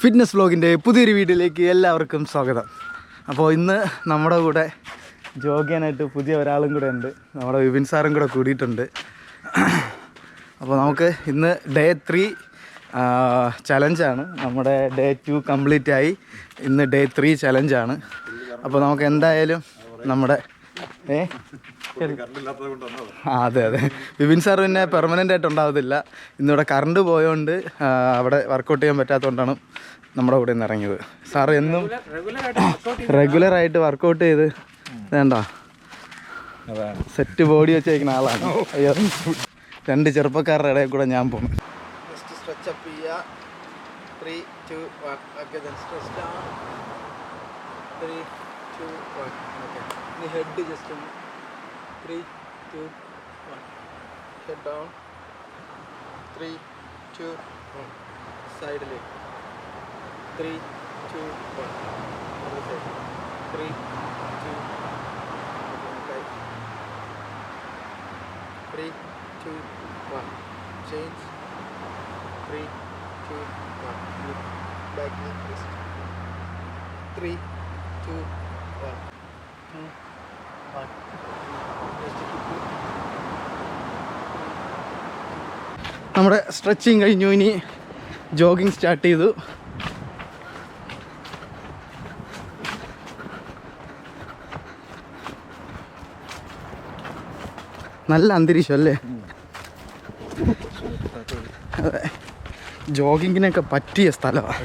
Fitness വ്ലോഗിൻ്റെ പുതിയൊരു വീഡിയോയിലേക്ക് എല്ലാവർക്കും സ്വാഗതം. അപ്പോൾ ഇന്ന് നമ്മുടെ കൂടെ ജോഗ് ചെയ്യാനായിട്ട് പുതിയ ഒരാളും കൂടെ ഉണ്ട്. നമ്മുടെ വിപിൻ സാറും കൂടെ കൂടിയിട്ടുണ്ട്. അപ്പോൾ നമുക്ക് ഇന്ന് ഡേ 3 ചലഞ്ചാണ്. നമ്മുടെ ഡേ 2 കംപ്ലീറ്റ് ആയി. ഇന്ന് ഡേ 3 ചലഞ്ചാണ്. അപ്പോൾ നമുക്ക് എന്തായാലും നമ്മുടെ അതെ വിപിൻ സാർ പിന്നെ പെർമനൻ്റ് ആയിട്ട് ഉണ്ടാവത്തില്ല. ഇന്നിവിടെ കറണ്ട് പോയതുകൊണ്ട് അവിടെ വർക്കൗട്ട് ചെയ്യാൻ പറ്റാത്തതുകൊണ്ടാണ് നമ്മുടെ കൂടെ നിന്ന് ഇറങ്ങിയത്. സാർ എന്നും റെഗുലറായിട്ട് വർക്കൗട്ട് ചെയ്ത് വേണ്ട സെറ്റ് ബോഡി വെച്ചേക്കുന്ന ആളാണ്. അയ്യോ, 2 ചെറുപ്പക്കാരുടെ ഇടയിൽ കൂടെ ഞാൻ പോകുന്നു. സ്ട്രെച്ചപ്പ് ചെയ്യുക. 3, 2, 1. Okay, then stretch down. 3, 2, 1. Okay, ഇനി ഹെഡ് ജസ്റ്റ് ഒന്ന് 3, 2, 1. Head down. 3, 2, 1. സൈഡിലേക്ക് 3, 2, 1. 3, 2, 1. 3, 2, 1. Change. 3, 2, 1. Back knee twist. 3, 2, 1. 2, 1. നമ്മുടെ സ്ട്രെച്ചിങ് കഴിഞ്ഞു. ഇനി ജോഗിങ് സ്റ്റാർട്ട് ചെയ്തു. നല്ല അന്തരീക്ഷം അല്ലേ? അതെ, ജോഗിങ്ങിനൊക്കെ പറ്റിയ സ്ഥലമാണ്.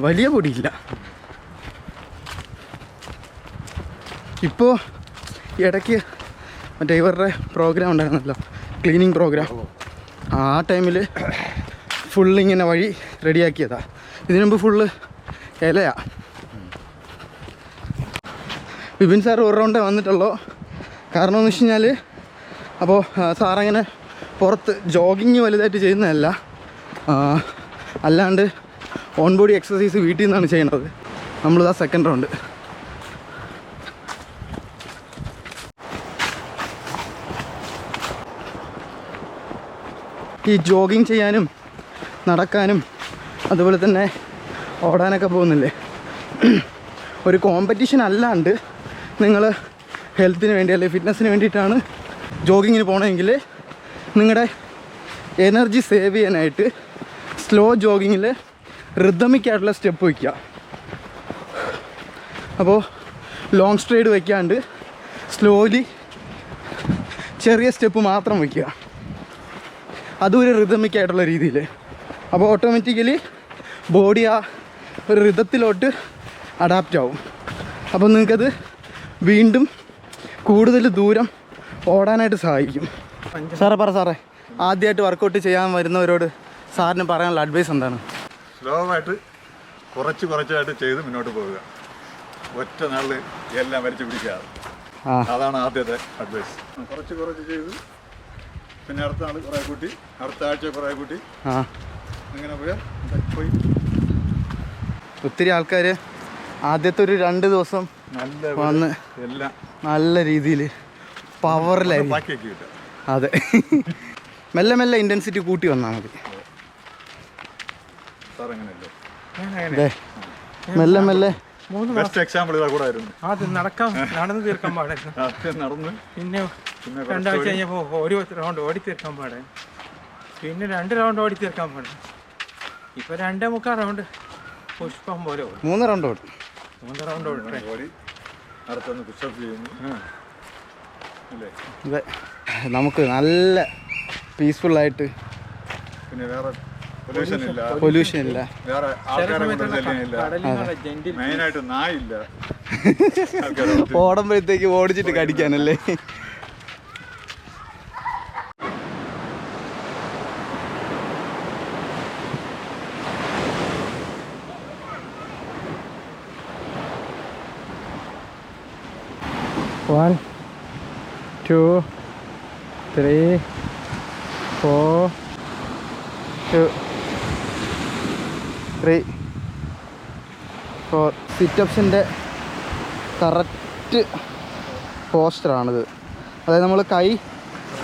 വലിയ പൊടിയില്ല. ഇപ്പോൾ ഇടയ്ക്ക് മറ്റേ ഇവരുടെ പ്രോഗ്രാം ഉണ്ടായിരുന്നല്ലോ, ക്ലീനിങ് പ്രോഗ്രാം. ആ ടൈമിൽ ഫുള്ളിങ്ങനെ വഴി റെഡിയാക്കിയതാണ്. ഇതിനു മുമ്പ് ഫുള്ള് ഇലയാണ്. വിപിൻ സാർ ഒരു റൗണ്ടേ വന്നിട്ടുള്ളൂ. കാരണം എന്ന് വെച്ച് കഴിഞ്ഞാൽ, അപ്പോൾ സാറങ്ങനെ പുറത്ത് ജോഗിങ് വലുതായിട്ട് ചെയ്യുന്നതല്ല, അല്ലാണ്ട് ഓൺ ബോഡി എക്സസൈസ് വീട്ടിൽ നിന്നാണ് ചെയ്യണത്. നമ്മളിതാ സെക്കൻഡ് റൗണ്ട്. ഈ ജോഗിങ് ചെയ്യാനും നടക്കാനും അതുപോലെ തന്നെ ഓടാനൊക്കെ പോകുന്നില്ലേ, ഒരു കോമ്പറ്റീഷൻ അല്ലാണ്ട് നിങ്ങൾ ഹെൽത്തിന് വേണ്ടി അല്ലെങ്കിൽ ഫിറ്റ്നസ്സിന് വേണ്ടിയിട്ടാണ് ജോഗിങ്ങിന് പോകണമെങ്കിൽ നിങ്ങളുടെ എനർജി സേവ് ചെയ്യാനായിട്ട് സ്ലോ ജോഗിങ്ങിൽ റിതമിക്കായിട്ടുള്ള സ്റ്റെപ്പ് വയ്ക്കുക. അപ്പോൾ ലോങ് സ്ട്രൈഡ് വയ്ക്കാണ്ട് സ്ലോലി ചെറിയ സ്റ്റെപ്പ് മാത്രം വയ്ക്കുക. അതും ഒരു റിതമിക്കായിട്ടുള്ള രീതിയിൽ. അപ്പോൾ ഓട്ടോമാറ്റിക്കലി ബോഡി ആ ഒരു റിതത്തിലോട്ട് അഡാപ്റ്റ് ആവും. അപ്പോൾ നിങ്ങൾക്കത് വീണ്ടും കൂടുതൽ ദൂരം ഓടാനായിട്ട് സഹായിക്കും. സാറേ സാറേ, ആദ്യമായിട്ട് വർക്കൗട്ട് ചെയ്യാൻ വരുന്നവരോട് സാറിന് പറയാനുള്ള അഡ്വൈസ് എന്താണ്? സ്ലോ ആയിട്ട് കുറച്ചായിട്ട് ചെയ്ത് മുന്നോട്ട് പോവുക. ഒറ്റ നാളിൽ എല്ലാം വരച്ച് പിടിക്കാതെ. അതാണ് ആദ്യത്തെ അഡ്വൈസ്. കുറച്ച് ചെയ്ത് പിന്നെ അടുത്ത നാൾ കുറേ കൂട്ടി, അടുത്ത ആഴ്ച കുറേ കൂട്ടി, അങ്ങനെ പോയി. ഒത്തിരി ആൾക്കാർ ആദ്യത്തെ ഒരു 2 ദിവസം വന്ന് എല്ലാം നല്ല രീതിയിൽ പവറിലായി. അതെ, മെല്ലെ മെല്ലെ ഇൻറ്റൻസിറ്റി കൂട്ടി വന്നാൽ മതി. അതെ, മെല്ലെ മെല്ലെ. ബെസ്റ്റ് എക്സാമ്പിൾ ഇതാ കൂടെ ആയിരുന്നു. നടന്ന് തീർക്കാൻ പാടായിരുന്നു. പിന്നെ 2 ആഴ്ച കഴിഞ്ഞപ്പോൾ ഒരു റൗണ്ട് ഓടി തീർക്കാൻ പാടെ, പിന്നെ 2 റൗണ്ട് ഓടി തീർക്കാൻ പാടെ. ഇപ്പൊ 2.25 റൗണ്ട് പുഷ്പം പോലെ 3 റൗണ്ട് ഓടി. 3 റൗണ്ട് ഓടി അടുത്തൊന്ന് പുഷപ്പ് ചെയ്യുന്നു. അതെ, നമുക്ക് നല്ല പീസ്ഫുള്ളായിട്ട്, പിന്നെ വേറെ പൊല്യൂഷൻ ഇല്ല, വേറെ മെയിനായിട്ട് നായില്ല. ഓടുമ്പോഴത്തേക്ക് ഓടിച്ചിട്ട് കടിക്കാനല്ലേ. One, 2, 3, 4, 2, 3, 4. സിറ്റപ്സിൻ്റെ കറക്റ്റ് പോസ്റ്ററാണിത്. അതായത് നമ്മൾ കൈ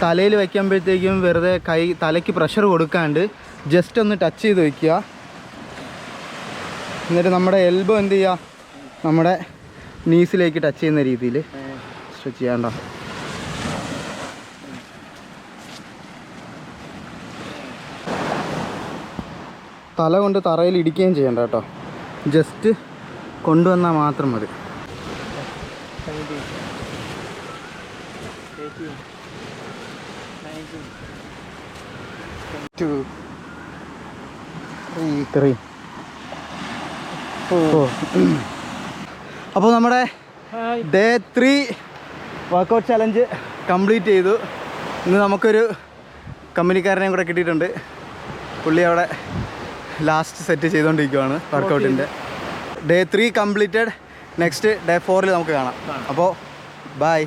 തലയിൽ വയ്ക്കുമ്പോഴത്തേക്കും വെറുതെ കൈ തലയ്ക്ക് പ്രഷർ കൊടുക്കാണ്ട് ജസ്റ്റ് ഒന്ന് ടച്ച് ചെയ്ത് വയ്ക്കുക. എന്നിട്ട് നമ്മുടെ എൽബോ എന്ത് ചെയ്യുക, നമ്മുടെ നീസിലേക്ക് ടച്ച് ചെയ്യുന്ന രീതിയിൽ സ്ട്രെച്ച് ചെയ്യാണ്ട. തല കൊണ്ട് തറയിൽ ഇടിക്കുകയും ചെയ്യണ്ട കേട്ടോ, ജസ്റ്റ് കൊണ്ടുവന്നാൽ മാത്രം മതി. 2 3 4. അപ്പോൾ നമ്മുടെ ഡേ 3 വർക്കൗട്ട് ചലഞ്ച് കംപ്ലീറ്റ് ചെയ്തു. ഇന്ന് നമുക്കൊരു കമ്പനിക്കാരനെയും കൂടെ കിട്ടിയിട്ടുണ്ട്. പുള്ളി അവിടെ ലാസ്റ്റ് സെറ്റ് ചെയ്തുകൊണ്ടിരിക്കുകയാണ് വർക്കൗട്ടിൻ്റെ. Day 3 completed. നെക്സ്റ്റ് ഡേ 4 നമുക്ക് കാണാം. അപ്പോൾ ബൈ.